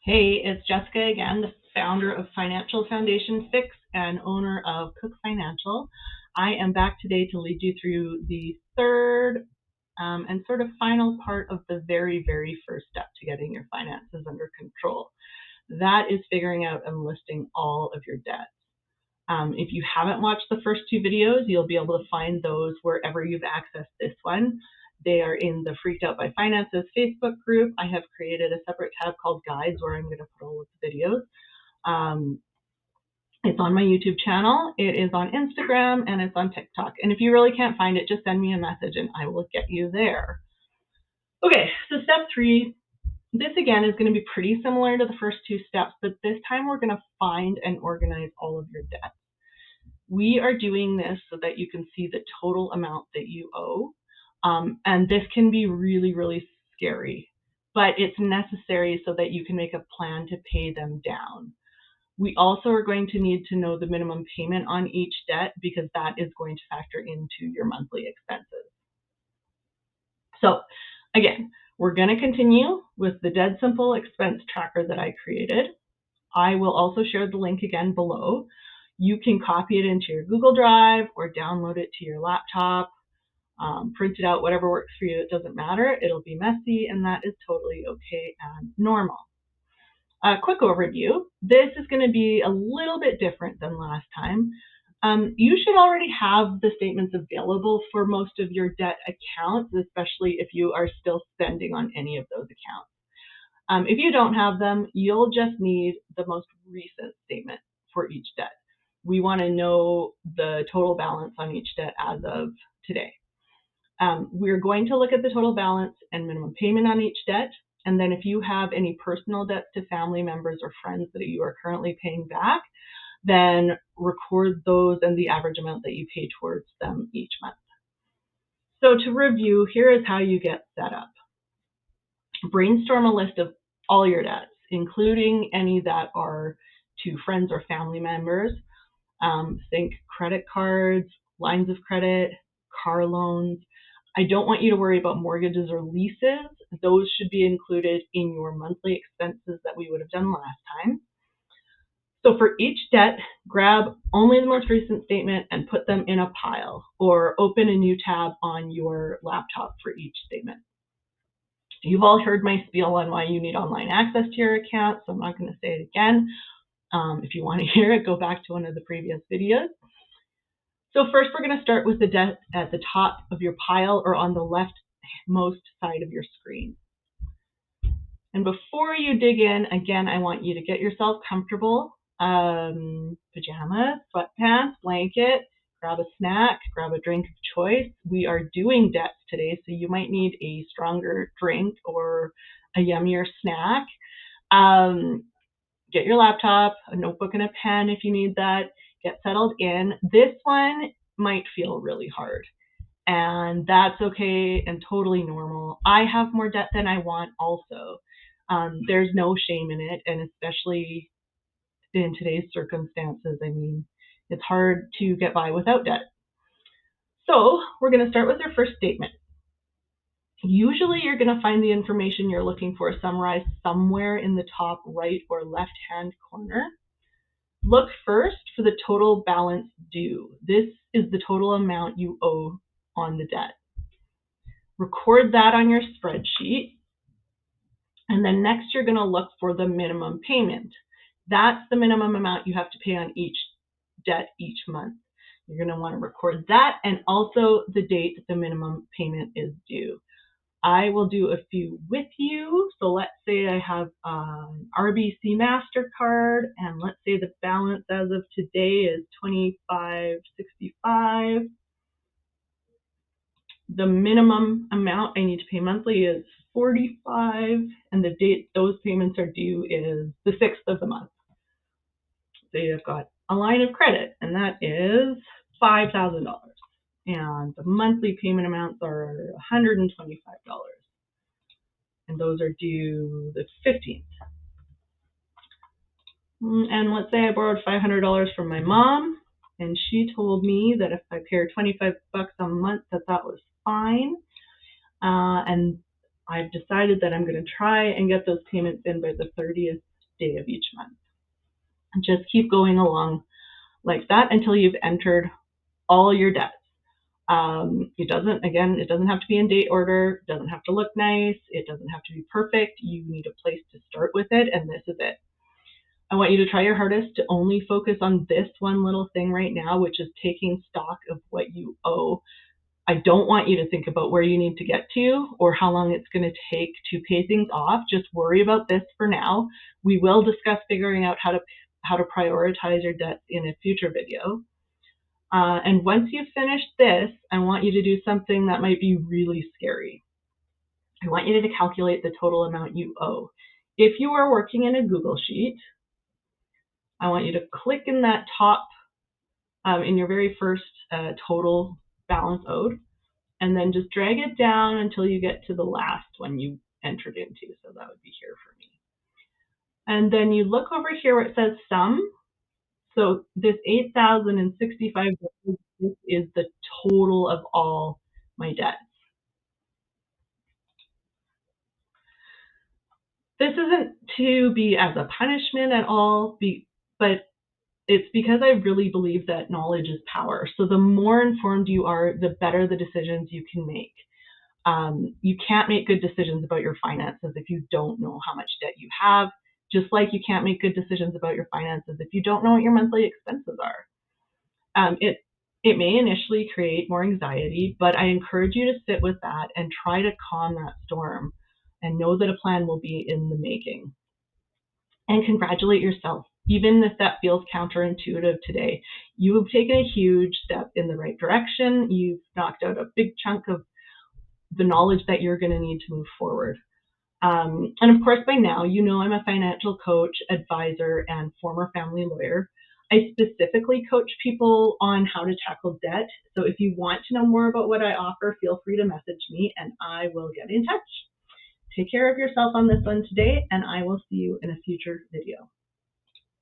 Hey, it's Jessica again, the founder of Financial Foundation Fix and owner of Cook Financial. I am back today to lead you through the third and sort of final part of the very, very first step to getting your finances under control. That is figuring out and listing all of your debts. If you haven't watched the first two videos, you'll be able to find those wherever you've accessed this one. They are in the Freaked Out by Finances Facebook group. I have created a separate tab called Guides where I'm going to put all of the videos. It's on my YouTube channel, it is on Instagram, and it's on TikTok. And if you really can't find it, just send me a message and I will get you there. Okay, so step 3. This again is going to be pretty similar to the first two steps, but this time we're going to find and organize all of your debts. We are doing this so that you can see the total amount that you owe. And this can be really, really scary, but it's necessary so that you can make a plan to pay them down. We also are going to need to know the minimum payment on each debt because that is going to factor into your monthly expenses. So again, we're going to continue with the Dead Simple expense tracker that I created. I will also share the link again below. You can copy it into your Google Drive or download it to your laptop, print it out, whatever works for you. It doesn't matter. It'll be messy, and that is totally okay and normal. A quick overview. This is going to be a little bit different than last time. You should already have the statements available for most of your debt accounts, especially if you are still spending on any of those accounts. If you don't have them, you'll just need the most recent statement for each debt. We want to know the total balance on each debt as of today. We're going to look at the total balance and minimum payment on each debt. And then if you have any personal debts to family members or friends that you are currently paying back, then record those and the average amount that you pay towards them each month. So to review, here is how you get set up. Brainstorm a list of all your debts, including any that are to friends or family members. Think credit cards, lines of credit, car loans. I don't want you to worry about mortgages or leases. Those should be included in your monthly expenses that we would have done last time. So for each debt, grab only the most recent statement and put them in a pile, or open a new tab on your laptop for each statement. You've all heard my spiel on why you need online access to your account, so I'm not going to say it again. If you want to hear it, go back to one of the previous videos. So first, we're going to start with the debt at the top of your pile or on the leftmost side of your screen. And before you dig in, again, I want you to get yourself comfortable. Pajamas, sweatpants, blanket, grab a snack, grab a drink of choice. We are doing debts today, so you might need a stronger drink or a yummier snack. Get your laptop, a notebook and a pen if you need that. Get settled in. This one might feel really hard, and that's okay and totally normal. I have more debt than I want also. There's no shame in it, and especially in today's circumstances, I mean, it's hard to get by without debt. So we're going to start with our first statement. Usually you're going to find the information you're looking for summarized somewhere in the top right or left-hand corner. Look first for the total balance due. This is the total amount you owe on the debt. Record that on your spreadsheet. And then next you're going to look for the minimum payment. That's the minimum amount you have to pay on each debt each month. You're going to want to record that and also the date that the minimum payment is due. I will do a few with you. So let's say I have an RBC MasterCard, and let's say the balance as of today is $25.65. The minimum amount I need to pay monthly is $45, and the date those payments are due is the 6th of the month. So you've got a line of credit, and that is $5,000. And the monthly payment amounts are $125. And those are due the 15th. And let's say I borrowed $500 from my mom, and she told me that if I pay her $25 a month, that was fine. And I've decided that I'm going to try and get those payments in by the 30th day of each month. And just keep going along like that until you've entered all your debts. It doesn't have to be in date order, it doesn't have to look nice, it doesn't have to be perfect. You need a place to start with it, and this is it. I want you to try your hardest to only focus on this one little thing right now, which is taking stock of what you owe. I don't want you to think about where you need to get to or how long it's going to take to pay things off. Just worry about this for now. We will discuss figuring out how to prioritize your debts in a future video. And once you've finished this, I want you to do something that might be really scary. I want you to calculate the total amount you owe. If you are working in a Google Sheet, I want you to click in that top, in your very first total balance owed, and then just drag it down until you get to the last one you entered into. So that would be here for me. And then you look over here where it says sum. So this $8,065 is the total of all my debts. This isn't to be as a punishment at all, but it's because I really believe that knowledge is power. So the more informed you are, the better the decisions you can make. You can't make good decisions about your finances if you don't know how much debt you have, just like you can't make good decisions about your finances if you don't know what your monthly expenses are. It may initially create more anxiety, but I encourage you to sit with that and try to calm that storm and know that a plan will be in the making. And congratulate yourself. Even if that feels counterintuitive today, you have taken a huge step in the right direction. You've knocked out a big chunk of the knowledge that you're going to need to move forward. And of course, by now, you know I'm a financial coach, advisor, and former family lawyer. I specifically coach people on how to tackle debt. So if you want to know more about what I offer, feel free to message me and I will get in touch. Take care of yourself on this one today, and I will see you in a future video.